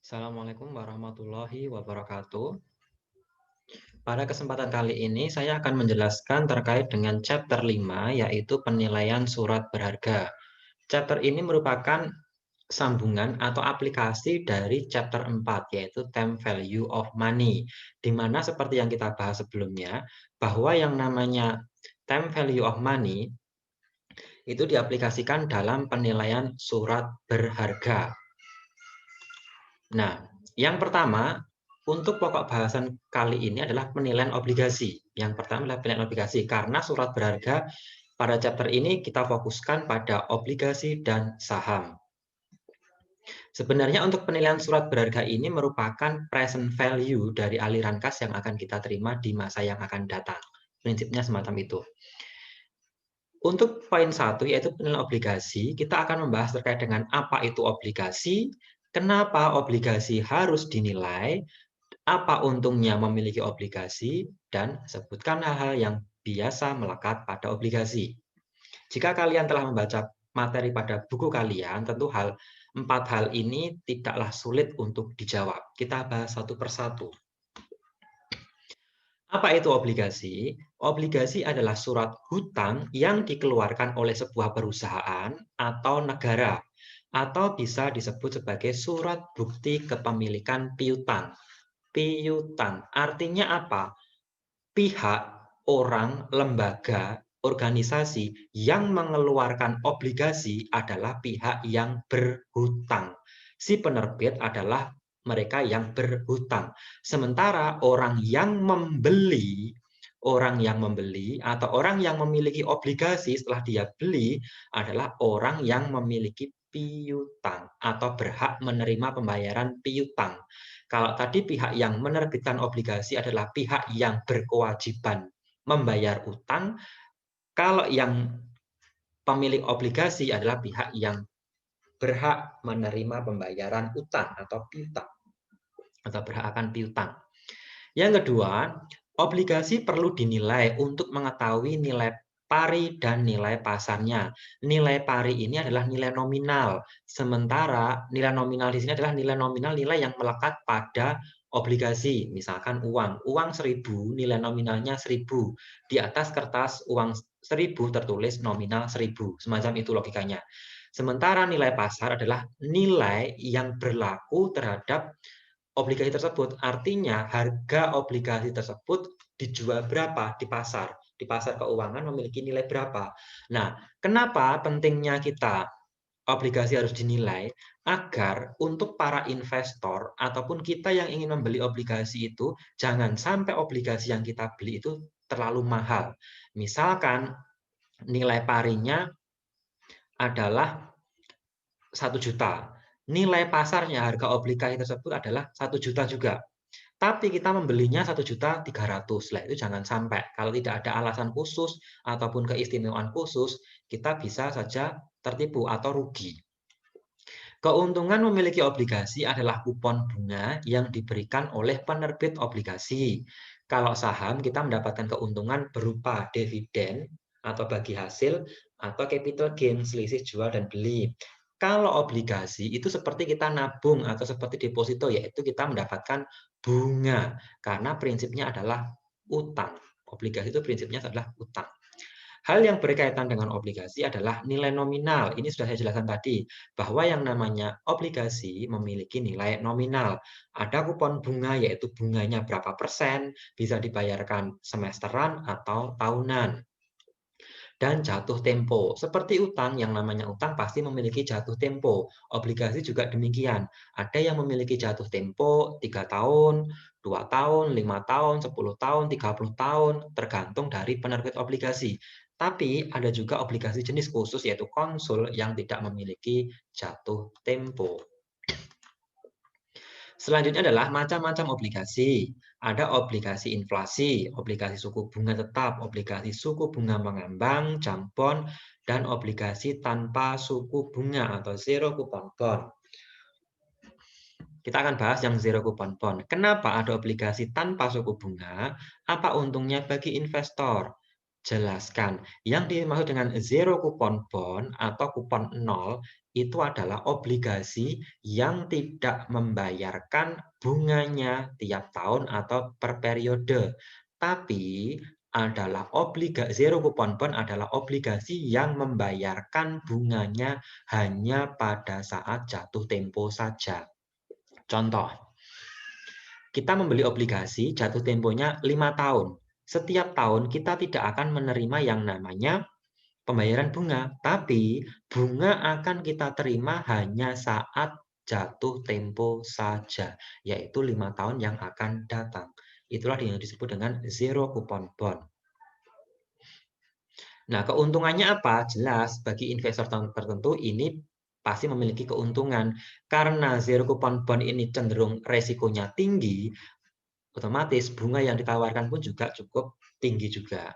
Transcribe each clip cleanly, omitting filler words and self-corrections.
Assalamualaikum warahmatullahi wabarakatuh. Pada kesempatan kali ini saya akan menjelaskan terkait dengan chapter 5 yaitu penilaian surat berharga. Chapter ini merupakan sambungan atau aplikasi dari chapter 4 yaitu time value of money. Di mana seperti yang kita bahas sebelumnya bahwa yang namanya time value of money itu diaplikasikan dalam penilaian surat berharga. Nah, yang pertama, untuk pokok bahasan kali ini adalah penilaian obligasi. Yang pertama adalah penilaian obligasi, karena surat berharga pada chapter ini kita fokuskan pada obligasi dan saham. Sebenarnya untuk penilaian surat berharga ini merupakan present value dari aliran kas yang akan kita terima di masa yang akan datang. Prinsipnya semacam itu. Untuk poin 1 yaitu penilaian obligasi, kita akan membahas terkait dengan apa itu obligasi, kenapa obligasi harus dinilai, apa untungnya memiliki obligasi, dan sebutkan hal-hal yang biasa melekat pada obligasi. Jika kalian telah membaca materi pada buku kalian, tentu empat hal ini tidaklah sulit untuk dijawab. Kita bahas satu persatu. Apa itu obligasi? Obligasi adalah surat hutang yang dikeluarkan oleh sebuah perusahaan atau negara, atau bisa disebut sebagai surat bukti kepemilikan piutang. Piutang artinya apa? Pihak, orang, lembaga, organisasi yang mengeluarkan obligasi adalah pihak yang berhutang. Si penerbit adalah mereka yang berhutang. Sementara orang yang membeli atau orang yang memiliki obligasi setelah dia beli adalah orang yang memiliki piutang atau berhak menerima pembayaran piutang. Kalau tadi pihak yang menerbitkan obligasi adalah pihak yang berkewajiban membayar utang, kalau yang pemilik obligasi adalah pihak yang berhak menerima pembayaran utang atau piutang atau berhak akan piutang. Yang kedua, obligasi perlu dinilai untuk mengetahui nilai pari dan nilai pasarnya. Nilai pari ini adalah nilai nominal, sementara nilai nominal di sini adalah nilai nominal nilai yang melekat pada obligasi. Misalkan uang 1.000, nilai nominalnya 1.000. Di atas kertas uang 1.000 tertulis nominal 1.000. Semacam itu logikanya. Sementara nilai pasar adalah nilai yang berlaku terhadap obligasi tersebut. Artinya harga obligasi tersebut dijual berapa di pasar. Di pasar keuangan memiliki nilai berapa. Nah, kenapa pentingnya kita obligasi harus dinilai? Agar untuk para investor ataupun kita yang ingin membeli obligasi itu, jangan sampai obligasi yang kita beli itu terlalu mahal. Misalkan nilai parinya adalah 1 juta. Nilai pasarnya harga obligasi tersebut adalah 1 juta juga. Tapi kita membelinya 1.300.000. Lah itu jangan sampai. Kalau tidak ada alasan khusus ataupun keistimewaan khusus, kita bisa saja tertipu atau rugi. Keuntungan memiliki obligasi adalah kupon bunga yang diberikan oleh penerbit obligasi. Kalau saham, kita mendapatkan keuntungan berupa dividen atau bagi hasil atau capital gain, selisih jual dan beli. Kalau obligasi itu seperti kita nabung atau seperti deposito, yaitu kita mendapatkan bunga karena prinsipnya adalah utang. Obligasi itu prinsipnya adalah utang. Hal yang berkaitan dengan obligasi adalah nilai nominal. Ini sudah saya jelaskan tadi, bahwa yang namanya obligasi memiliki nilai nominal. Ada kupon bunga, yaitu bunganya berapa persen, bisa dibayarkan semesteran atau tahunan. Dan jatuh tempo. Seperti utang, yang namanya utang pasti memiliki jatuh tempo. Obligasi juga demikian. Ada yang memiliki jatuh tempo 3 tahun, 2 tahun, 5 tahun, 10 tahun, 30 tahun, tergantung dari penerbit obligasi. Tapi ada juga obligasi jenis khusus yaitu konsul yang tidak memiliki jatuh tempo. Selanjutnya adalah macam-macam obligasi. Ada obligasi inflasi, obligasi suku bunga tetap, obligasi suku bunga mengambang, jambon, dan obligasi tanpa suku bunga atau zero coupon bond. Kita akan bahas yang zero coupon bond. Kenapa ada obligasi tanpa suku bunga? Apa untungnya bagi investor? Jelaskan. Yang dimaksud dengan zero coupon bond atau kupon nol itu adalah obligasi yang tidak membayarkan bunganya tiap tahun atau per periode. Tapi adalah zero coupon bond adalah obligasi yang membayarkan bunganya hanya pada saat jatuh tempo saja. Contoh, kita membeli obligasi jatuh temponya 5 tahun. Setiap tahun kita tidak akan menerima yang namanya pembayaran bunga, tapi bunga akan kita terima hanya saat jatuh tempo saja, yaitu 5 tahun yang akan datang. Itulah yang disebut dengan zero coupon bond. Nah, keuntungannya apa? Jelas, bagi investor tertentu ini pasti memiliki keuntungan. Karena zero coupon bond ini cenderung resikonya tinggi, otomatis bunga yang ditawarkan pun juga cukup tinggi juga.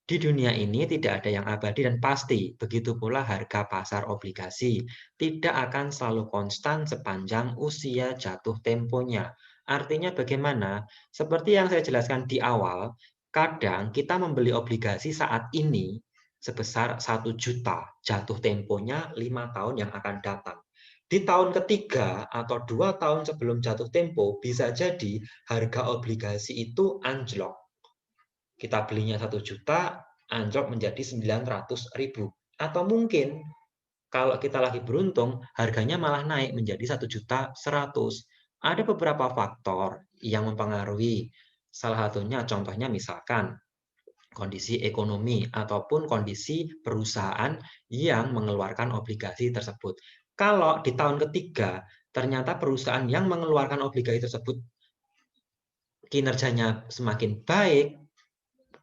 Di dunia ini tidak ada yang abadi dan pasti, begitu pula harga pasar obligasi. Tidak akan selalu konstan sepanjang usia jatuh temponya. Artinya bagaimana? Seperti yang saya jelaskan di awal, kadang kita membeli obligasi saat ini sebesar 1 juta, jatuh temponya 5 tahun yang akan datang. Di tahun ketiga atau 2 tahun sebelum jatuh tempo, bisa jadi harga obligasi itu anjlok. Kita belinya 1 juta, anjlok menjadi 900.000. Atau mungkin kalau kita lagi beruntung, harganya malah naik menjadi 1.100.000. Ada beberapa faktor yang mempengaruhi. Salah satunya contohnya misalkan kondisi ekonomi ataupun kondisi perusahaan yang mengeluarkan obligasi tersebut. Kalau di tahun ketiga ternyata perusahaan yang mengeluarkan obligasi tersebut kinerjanya semakin baik,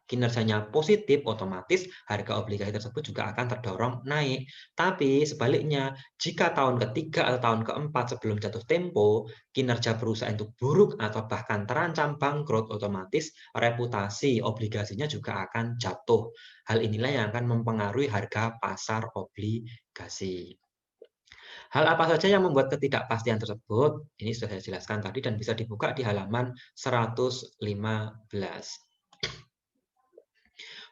kinerjanya positif, otomatis harga obligasi tersebut juga akan terdorong naik. Tapi sebaliknya, jika tahun ketiga atau tahun keempat sebelum jatuh tempo, kinerja perusahaan itu buruk atau bahkan terancam bangkrut, otomatis reputasi obligasinya juga akan jatuh. Hal inilah yang akan mempengaruhi harga pasar obligasi. Hal apa saja yang membuat ketidakpastian tersebut? Ini sudah saya jelaskan tadi dan bisa dibuka di halaman 115.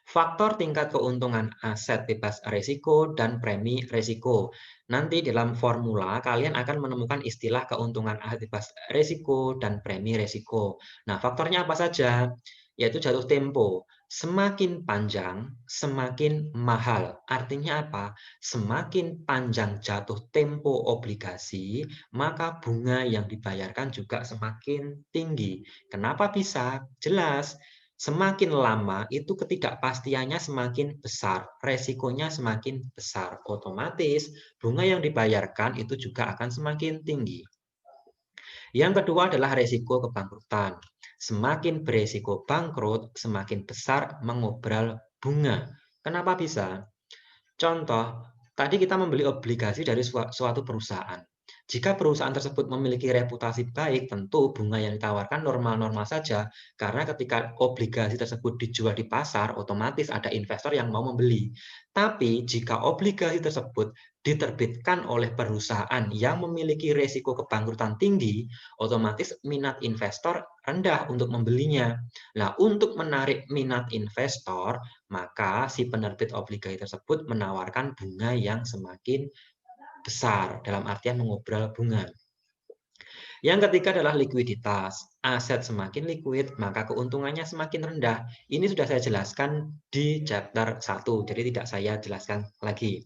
Faktor tingkat keuntungan aset bebas risiko dan premi risiko. Nanti dalam formula kalian akan menemukan istilah keuntungan aset bebas risiko dan premi risiko. Nah, faktornya apa saja? Yaitu jatuh tempo. Semakin panjang, semakin mahal. Artinya apa? Semakin panjang jatuh tempo obligasi, maka bunga yang dibayarkan juga semakin tinggi. Kenapa bisa? Jelas. Semakin lama itu ketidakpastiannya semakin besar, resikonya semakin besar. Otomatis bunga yang dibayarkan itu juga akan semakin tinggi. Yang kedua adalah resiko kebangkrutan. Semakin beresiko bangkrut, semakin besar mengobral bunga. Kenapa bisa? Contoh, tadi kita membeli obligasi dari suatu perusahaan. Jika perusahaan tersebut memiliki reputasi baik, tentu bunga yang ditawarkan normal-normal saja, karena ketika obligasi tersebut dijual di pasar, otomatis ada investor yang mau membeli. Tapi jika obligasi tersebut diterbitkan oleh perusahaan yang memiliki risiko kebangkrutan tinggi, otomatis minat investor rendah untuk membelinya. Nah, untuk menarik minat investor, maka si penerbit obligasi tersebut menawarkan bunga yang semakin besar, dalam artian mengobral bunga. Yang ketiga adalah likuiditas. Aset semakin liquid, maka keuntungannya semakin rendah. Ini sudah saya jelaskan di chapter 1, jadi tidak saya jelaskan lagi.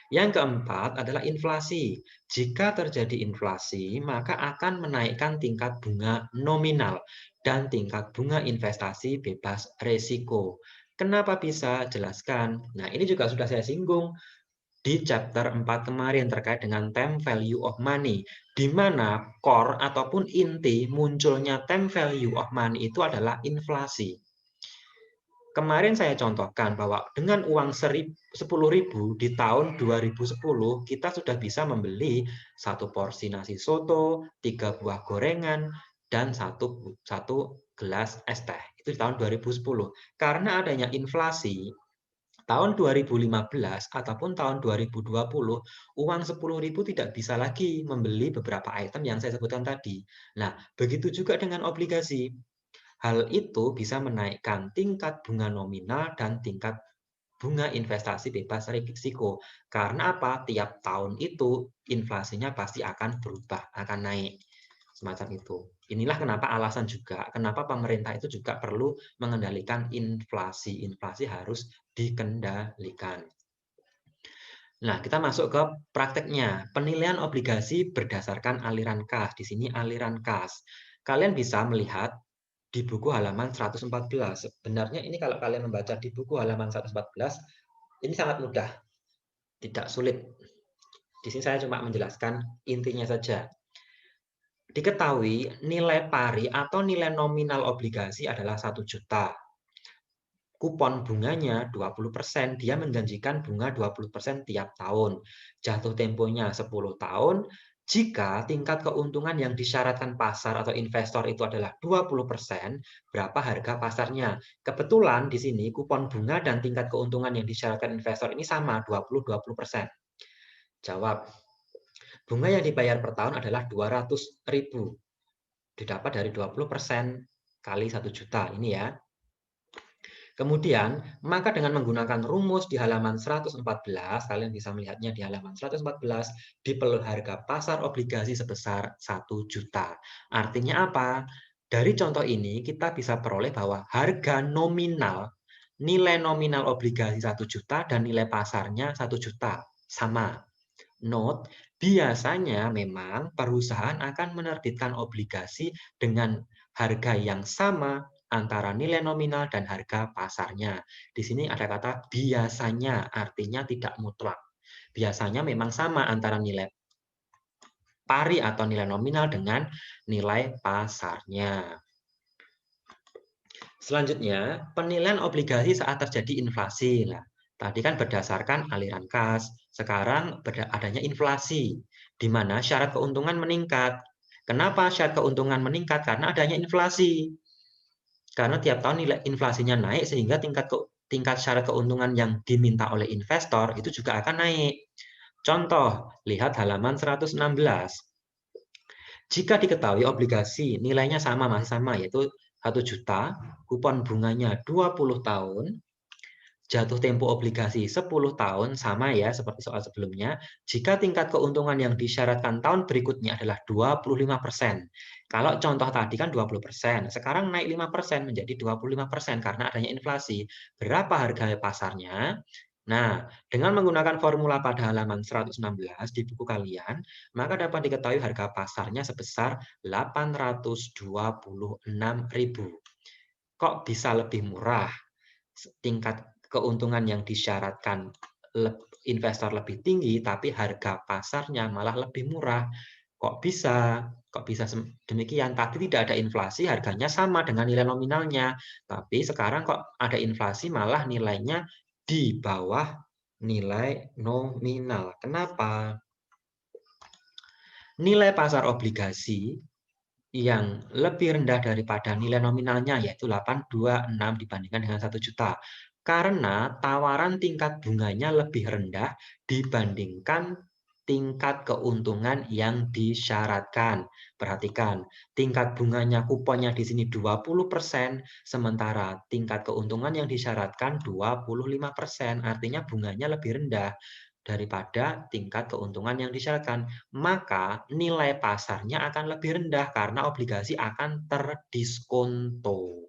Yang keempat adalah inflasi. Jika terjadi inflasi, maka akan menaikkan tingkat bunga nominal dan tingkat bunga investasi bebas risiko. Kenapa bisa? Jelaskan. Nah, ini juga sudah saya singgung di chapter 4 kemarin terkait dengan time value of money, di mana core ataupun inti munculnya time value of money itu adalah inflasi. Kemarin saya contohkan bahwa dengan uang 10.000 di tahun 2010, kita sudah bisa membeli satu porsi nasi soto, 3 buah gorengan, dan satu gelas es teh. Itu di tahun 2010. Karena adanya inflasi, tahun 2015 ataupun tahun 2020, uang 10.000 tidak bisa lagi membeli beberapa item yang saya sebutkan tadi. Nah, begitu juga dengan obligasi. Hal itu bisa menaikkan tingkat bunga nominal dan tingkat bunga investasi bebas risiko. Karena apa? Tiap tahun itu inflasinya pasti akan berubah, akan naik. Semacam itu. Inilah kenapa alasan juga, kenapa pemerintah itu juga perlu mengendalikan inflasi. Inflasi harus dikendalikan. Nah, kita masuk ke prakteknya. Penilaian obligasi berdasarkan aliran kas. Di sini aliran kas. Kalian bisa melihat di buku halaman 114. Sebenarnya ini kalau kalian membaca di buku halaman 114, ini sangat mudah, tidak sulit. Di sini saya cuma menjelaskan intinya saja. Diketahui nilai pari atau nilai nominal obligasi adalah 1 juta. Kupon bunganya 20%, dia menjanjikan bunga 20% tiap tahun. Jatuh temponya 10 tahun. Jika tingkat keuntungan yang disyaratkan pasar atau investor itu adalah 20%, berapa harga pasarnya? Kebetulan di sini kupon bunga dan tingkat keuntungan yang disyaratkan investor ini sama, 20-20%. Jawab. Bunga yang dibayar per tahun adalah 200.000. Didapat dari 20% kali 1 juta. Ini ya. Kemudian, maka dengan menggunakan rumus di halaman 114, kalian bisa melihatnya di halaman 114, diperoleh harga pasar obligasi sebesar 1 juta. Artinya apa? Dari contoh ini, kita bisa peroleh bahwa harga nominal, nilai nominal obligasi 1 juta dan nilai pasarnya 1 juta. Sama. Note, biasanya memang perusahaan akan menerbitkan obligasi dengan harga yang sama antara nilai nominal dan harga pasarnya. Di sini ada kata biasanya, artinya tidak mutlak. Biasanya memang sama antara nilai pari atau nilai nominal dengan nilai pasarnya. Selanjutnya, penilaian obligasi saat terjadi inflasi. Nah, tadi kan berdasarkan aliran kas, sekarang adanya inflasi, di mana syarat keuntungan meningkat. Kenapa syarat keuntungan meningkat? Karena adanya inflasi. Karena tiap tahun nilai inflasinya naik sehingga tingkat syarat keuntungan yang diminta oleh investor itu juga akan naik. Contoh, lihat halaman 116. Jika diketahui obligasi nilainya sama, masih sama, yaitu 1 juta, kupon bunganya 20 tahun, jatuh tempo obligasi 10 tahun, sama ya seperti soal sebelumnya. Jika tingkat keuntungan yang disyaratkan tahun berikutnya adalah 25%. Kalau contoh tadi kan 20%, sekarang naik 5% menjadi 25% karena adanya inflasi. Berapa harga pasarnya? Nah, dengan menggunakan formula pada halaman 116 di buku kalian, maka dapat diketahui harga pasarnya sebesar 826.000. Kok bisa lebih murah? Tingkat keuntungan yang disyaratkan investor lebih tinggi, tapi harga pasarnya malah lebih murah. Kok bisa? Kok bisa demikian? Tadi tidak ada inflasi, harganya sama dengan nilai nominalnya. Tapi sekarang kok ada inflasi, malah nilainya di bawah nilai nominal. Kenapa? Nilai pasar obligasi yang lebih rendah daripada nilai nominalnya, yaitu 826 dibandingkan dengan 1 juta. Karena tawaran tingkat bunganya lebih rendah dibandingkan tingkat keuntungan yang disyaratkan. Perhatikan, tingkat bunganya kuponnya di sini 20%, sementara tingkat keuntungan yang disyaratkan 25%. Artinya bunganya lebih rendah daripada tingkat keuntungan yang disyaratkan, maka nilai pasarnya akan lebih rendah karena obligasi akan terdiskonto.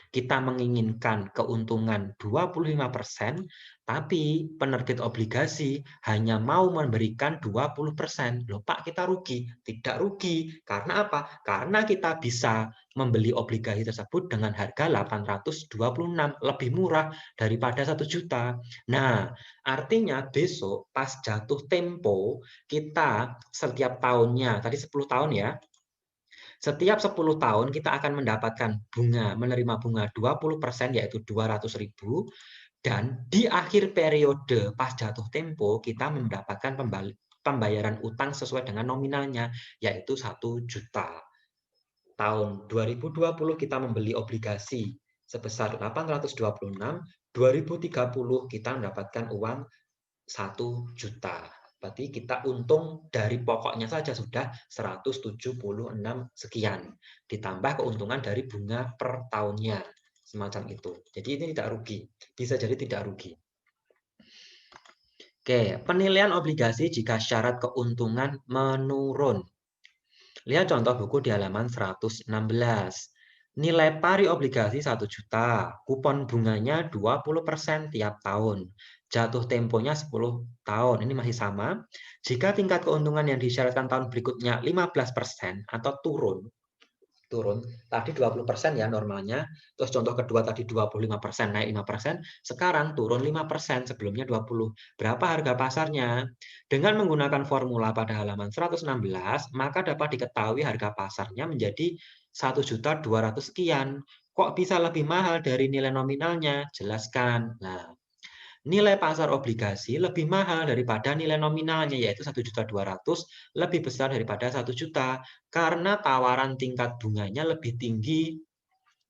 Kita menginginkan keuntungan 25%, tapi penerbit obligasi hanya mau memberikan 20%. Loh Pak, kita rugi? Tidak rugi. Karena apa? Karena kita bisa membeli obligasi tersebut dengan harga 826, lebih murah daripada 1 juta. Nah, artinya besok pas jatuh tempo, kita setiap tahunnya, tadi 10 tahun ya, setiap 10 tahun kita akan mendapatkan menerima bunga 20%, yaitu 200.000, dan di akhir periode pas jatuh tempo kita mendapatkan pembayaran utang sesuai dengan nominalnya, yaitu 1 juta. Tahun 2020 kita membeli obligasi sebesar 826, 2030 kita mendapatkan uang 1 juta. Berarti kita untung dari pokoknya saja sudah 176 sekian. Ditambah keuntungan dari bunga per tahunnya. Semacam itu. Jadi ini tidak rugi. Bisa jadi tidak rugi. Oke, penilaian obligasi jika syarat keuntungan menurun. Lihat contoh buku di halaman 116. Nilai pari obligasi 1 juta, kupon bunganya 20% tiap tahun. Jatuh temponya 10 tahun, ini masih sama. Jika tingkat keuntungan yang disyaratkan tahun berikutnya 15% atau turun, tadi 20% ya normalnya, terus contoh kedua tadi 25% naik 5%, sekarang turun 5%, sebelumnya 20. Berapa harga pasarnya? Dengan menggunakan formula pada halaman 116, maka dapat diketahui harga pasarnya menjadi 1.200.000 sekian. Kok bisa lebih mahal dari nilai nominalnya? Jelaskan. Nah, nilai pasar obligasi lebih mahal daripada nilai nominalnya, yaitu 1.200.000 lebih besar daripada 1 juta, karena tawaran tingkat bunganya lebih tinggi,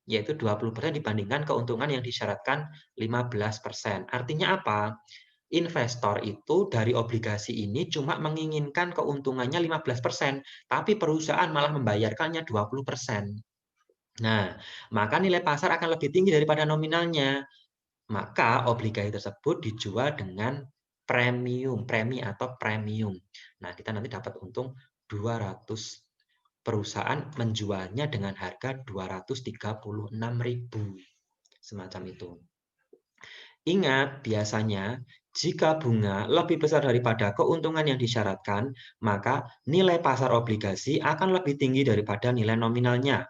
yaitu 20% dibandingkan keuntungan yang disyaratkan 15%. Artinya apa? Investor itu dari obligasi ini cuma menginginkan keuntungannya 15%, tapi perusahaan malah membayarkannya 20%. Nah, maka nilai pasar akan lebih tinggi daripada nominalnya. Maka obligasi tersebut dijual dengan premi atau premium. Nah, kita nanti dapat untung 200, perusahaan menjualnya dengan harga 236.000. Semacam itu. Ingat, biasanya jika bunga lebih besar daripada keuntungan yang disyaratkan, maka nilai pasar obligasi akan lebih tinggi daripada nilai nominalnya.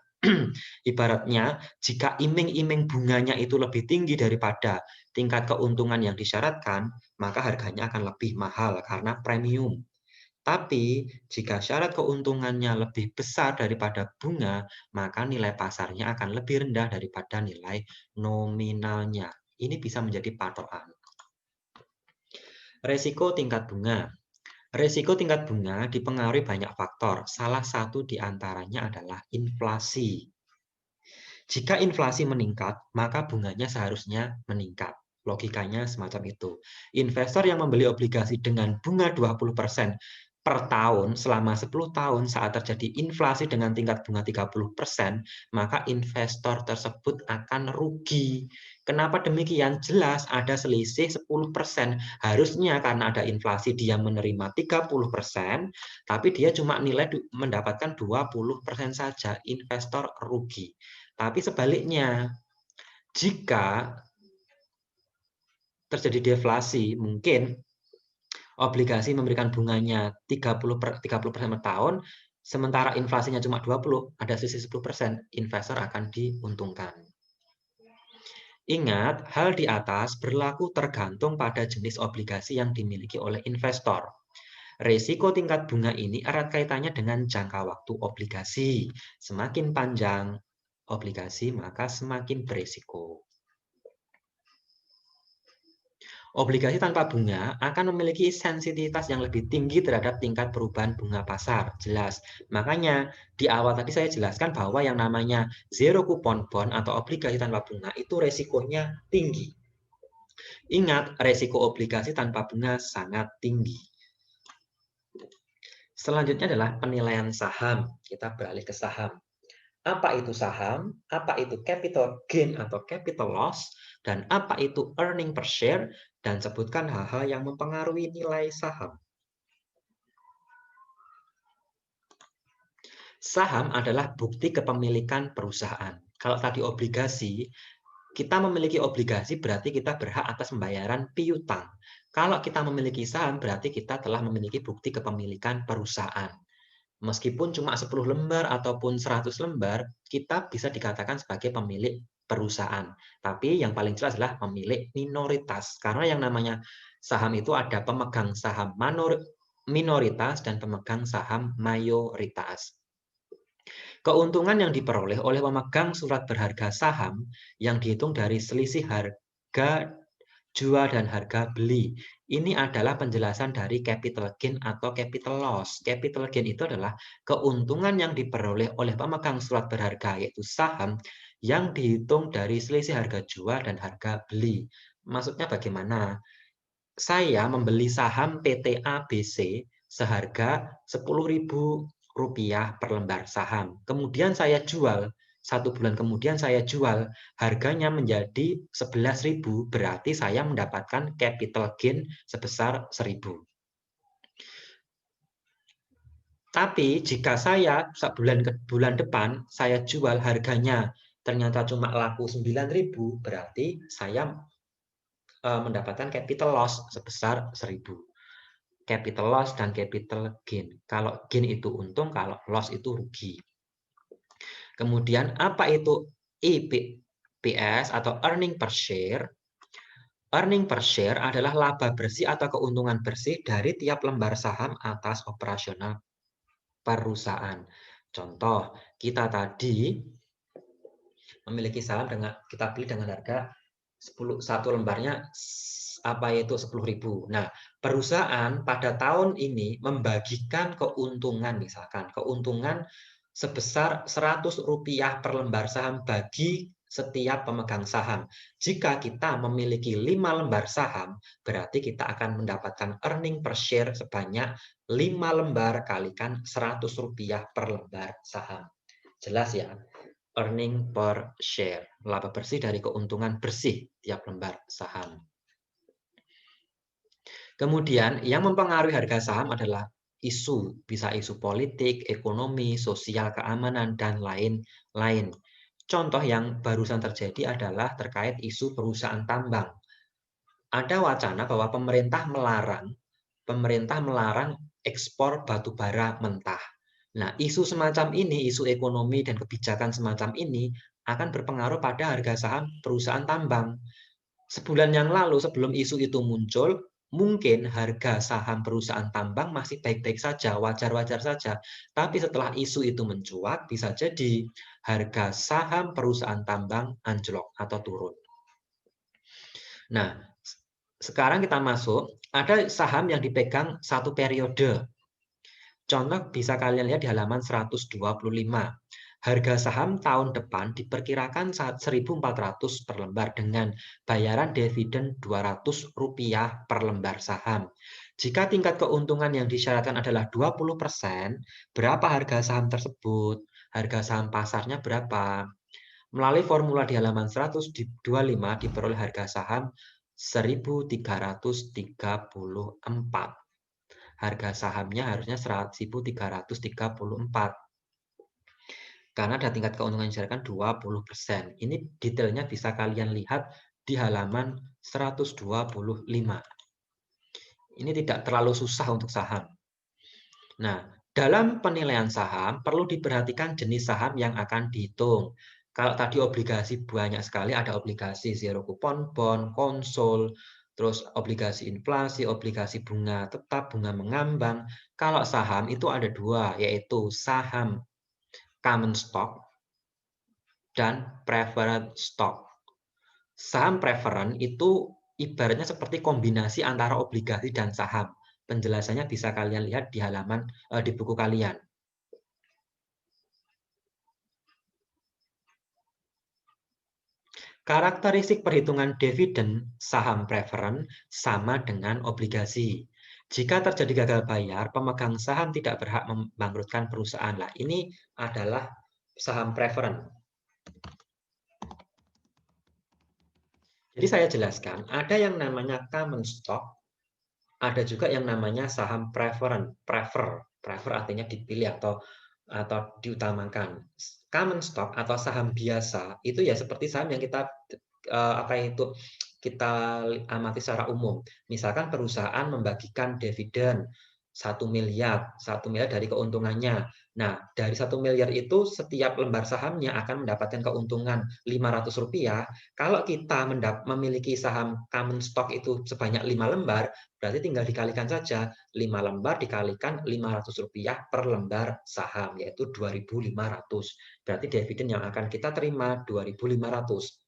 Ibaratnya, jika iming-iming bunganya itu lebih tinggi daripada tingkat keuntungan yang disyaratkan, maka harganya akan lebih mahal karena premium. Tapi, jika syarat keuntungannya lebih besar daripada bunga, maka nilai pasarnya akan lebih rendah daripada nilai nominalnya. Ini bisa menjadi patokan. Resiko tingkat bunga. Resiko tingkat bunga dipengaruhi banyak faktor. Salah satu di antaranya adalah inflasi. Jika inflasi meningkat, maka bunganya seharusnya meningkat. Logikanya semacam itu. Investor yang membeli obligasi dengan bunga 20% per tahun selama 10 tahun saat terjadi inflasi dengan tingkat bunga 30%, maka investor tersebut akan rugi. Kenapa demikian? Jelas ada selisih 10%. Harusnya karena ada inflasi dia menerima 30%, tapi dia cuma mendapatkan 20% saja. Investor rugi. Tapi sebaliknya, jika terjadi deflasi, mungkin obligasi memberikan bunganya 30% per tahun, sementara inflasinya cuma 20, ada selisih 10%, investor akan diuntungkan. Ingat, hal di atas berlaku tergantung pada jenis obligasi yang dimiliki oleh investor. Risiko tingkat bunga ini erat kaitannya dengan jangka waktu obligasi. Semakin panjang obligasi, maka semakin berisiko. Obligasi tanpa bunga akan memiliki sensitivitas yang lebih tinggi terhadap tingkat perubahan bunga pasar. Jelas. Makanya di awal tadi saya jelaskan bahwa yang namanya zero coupon bond atau obligasi tanpa bunga itu resikonya tinggi. Ingat, resiko obligasi tanpa bunga sangat tinggi. Selanjutnya adalah penilaian saham. Kita beralih ke saham. Apa itu saham? Apa itu capital gain atau capital loss? Dan apa itu earning per share? Dan sebutkan hal-hal yang mempengaruhi nilai saham. Saham adalah bukti kepemilikan perusahaan. Kalau tadi obligasi, kita memiliki obligasi berarti kita berhak atas pembayaran piutang. Kalau kita memiliki saham berarti kita telah memiliki bukti kepemilikan perusahaan. Meskipun cuma 10 lembar ataupun 100 lembar, kita bisa dikatakan sebagai pemilik perusahaan. Tapi yang paling jelas adalah pemilik minoritas. Karena yang namanya saham itu ada pemegang saham minoritas dan pemegang saham mayoritas. Keuntungan yang diperoleh oleh pemegang surat berharga saham yang dihitung dari selisih harga jual dan harga beli. Ini adalah penjelasan dari capital gain atau capital loss. Capital gain itu adalah keuntungan yang diperoleh oleh pemegang surat berharga, yaitu saham, yang dihitung dari selisih harga jual dan harga beli. Maksudnya bagaimana? Saya membeli saham PT ABC seharga Rp10.000 per lembar saham. Kemudian saya jual 1 bulan kemudian saya jual, harganya menjadi 11.000, berarti saya mendapatkan capital gain sebesar 1.000. Tapi jika saya bulan depan saya jual harganya ternyata cuma laku 9.000, berarti saya mendapatkan capital loss sebesar 1.000. Capital loss dan capital gain. Kalau gain itu untung, kalau loss itu rugi. Kemudian apa itu EPS atau earning per share? Earning per share adalah laba bersih atau keuntungan bersih dari tiap lembar saham atas operasional perusahaan. Contoh, kita tadi memiliki saham kita beli dengan harga 1 lembarnya apa itu 10.000. Nah, perusahaan pada tahun ini membagikan keuntungan, misalkan keuntungan sebesar Rp100 per lembar saham bagi setiap pemegang saham. Jika kita memiliki 5 lembar saham, berarti kita akan mendapatkan earning per share sebanyak 5 lembar kalikan Rp100 per lembar saham. Jelas ya? Earning per share, laba bersih dari keuntungan bersih tiap lembar saham. Kemudian yang mempengaruhi harga saham adalah isu, bisa isu politik, ekonomi, sosial, keamanan, dan lain-lain. Contoh yang barusan terjadi adalah terkait isu perusahaan tambang. Ada wacana bahwa pemerintah melarang ekspor batu bara mentah. Nah, isu semacam ini, isu ekonomi dan kebijakan semacam ini akan berpengaruh pada harga saham perusahaan tambang. Sebulan yang lalu sebelum isu itu muncul, mungkin harga saham perusahaan tambang masih baik-baik saja, wajar-wajar saja. Tapi setelah isu itu mencuat, bisa jadi harga saham perusahaan tambang anjlok atau turun. Nah, sekarang kita masuk, ada saham yang dipegang satu periode. Contoh bisa kalian lihat di halaman 125. Harga saham tahun depan diperkirakan 1.400 per lembar dengan bayaran dividen Rp200 per lembar saham. Jika tingkat keuntungan yang disyaratkan adalah 20%, berapa harga saham tersebut? Harga saham pasarnya berapa? Melalui formula di halaman 125 diperoleh harga saham 1.334. Harga sahamnya harusnya 1.334. Karena ada tingkat keuntungan yang disyaratkan 20%. Ini detailnya bisa kalian lihat di halaman 125. Ini tidak terlalu susah untuk saham. Nah, dalam penilaian saham perlu diperhatikan jenis saham yang akan dihitung. Kalau tadi obligasi banyak sekali, ada obligasi zero coupon bond, konsul, terus obligasi inflasi, obligasi bunga tetap, bunga mengambang. Kalau saham itu ada 2, yaitu saham common stock dan preferred stock. Saham preferred itu ibaratnya seperti kombinasi antara obligasi dan saham. Penjelasannya bisa kalian lihat di halaman di buku kalian. Karakteristik perhitungan dividen saham preferred sama dengan obligasi. Jika terjadi gagal bayar, pemegang saham tidak berhak membangkrutkan perusahaan. Lah, ini adalah saham preferred. Jadi saya jelaskan, ada yang namanya common stock, ada juga yang namanya saham preferred. Prefer artinya dipilih atau diutamakan. Common stock atau saham biasa itu ya seperti saham yang kita amati secara umum. Misalkan perusahaan membagikan dividen 1 miliar dari keuntungannya. Nah, dari 1 miliar itu setiap lembar sahamnya akan mendapatkan keuntungan Rp500. Kalau kita memiliki saham common stock itu sebanyak 5 lembar, berarti tinggal dikalikan saja 5 lembar dikalikan Rp500 per lembar saham, yaitu 2.500. Berarti dividen yang akan kita terima 2.500.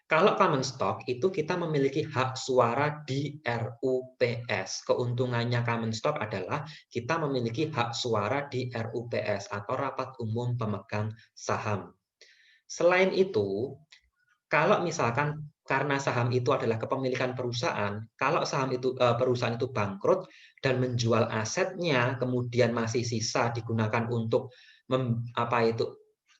Kalau common stock itu kita memiliki hak suara di RUPS. Keuntungannya common stock adalah kita memiliki hak suara di RUPS atau Rapat Umum Pemegang Saham. Selain itu, kalau misalkan karena saham itu adalah kepemilikan perusahaan, kalau perusahaan itu bangkrut dan menjual asetnya, kemudian masih sisa digunakan untuk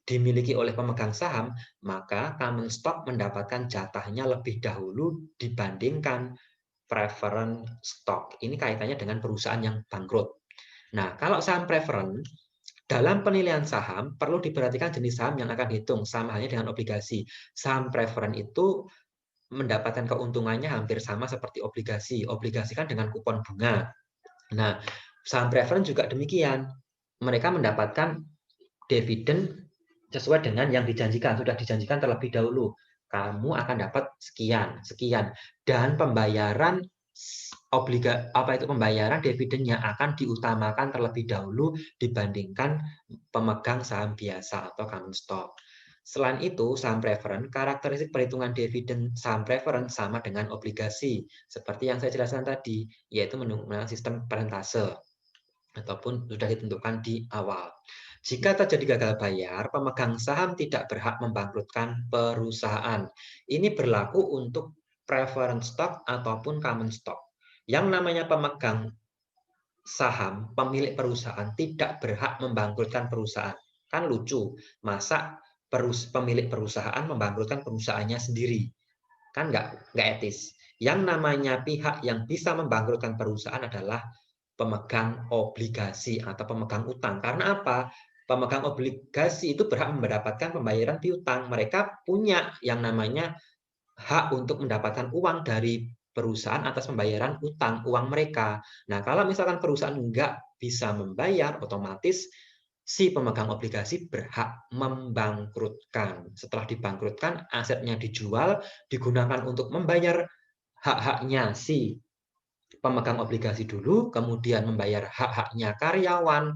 dimiliki oleh pemegang saham, maka common stock mendapatkan jatahnya lebih dahulu dibandingkan preference stock. Ini kaitannya dengan perusahaan yang bangkrut. Nah, kalau saham preference, dalam penilaian saham perlu diperhatikan jenis saham yang akan dihitung, sama halnya dengan obligasi. Saham preference itu mendapatkan keuntungannya hampir sama seperti obligasi. Obligasi kan dengan kupon bunga. Nah, saham preference juga demikian. Mereka mendapatkan dividen sesuai dengan yang dijanjikan, sudah dijanjikan terlebih dahulu. Kamu akan dapat sekian, sekian, dan pembayaran pembayaran dividennya akan diutamakan terlebih dahulu dibandingkan pemegang saham biasa atau common stock. Selain itu, saham preference, karakteristik perhitungan dividen saham preference sama dengan obligasi, seperti yang saya jelaskan tadi, yaitu menggunakan sistem persentase ataupun sudah ditentukan di awal. Jika terjadi gagal bayar, pemegang saham tidak berhak membangkrutkan perusahaan. Ini berlaku untuk preference stock ataupun common stock. Yang namanya pemegang saham, pemilik perusahaan tidak berhak membangkrutkan perusahaan. Kan lucu, masa pemilik perusahaan membangkrutkan perusahaannya sendiri? Kan nggak etis. Yang namanya pihak yang bisa membangkrutkan perusahaan adalah pemegang obligasi atau pemegang utang. Karena apa? Pemegang obligasi itu berhak mendapatkan pembayaran piutang. Mereka punya yang namanya hak untuk mendapatkan uang dari perusahaan atas pembayaran utang, uang mereka. Nah, kalau misalkan perusahaan nggak bisa membayar, otomatis si pemegang obligasi berhak membangkrutkan. Setelah dibangkrutkan, asetnya dijual, digunakan untuk membayar hak-haknya si pemegang obligasi dulu, kemudian membayar hak-haknya karyawan.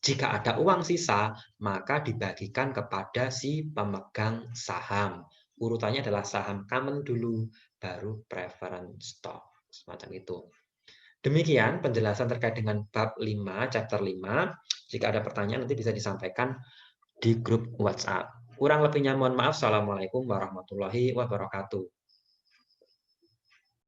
Jika ada uang sisa, maka dibagikan kepada si pemegang saham. Urutannya adalah saham common dulu, baru preference stock. Semacam itu. Demikian penjelasan terkait dengan bab 5, chapter 5. Jika ada pertanyaan nanti bisa disampaikan di grup WhatsApp. Kurang lebihnya mohon maaf. Assalamualaikum warahmatullahi wabarakatuh.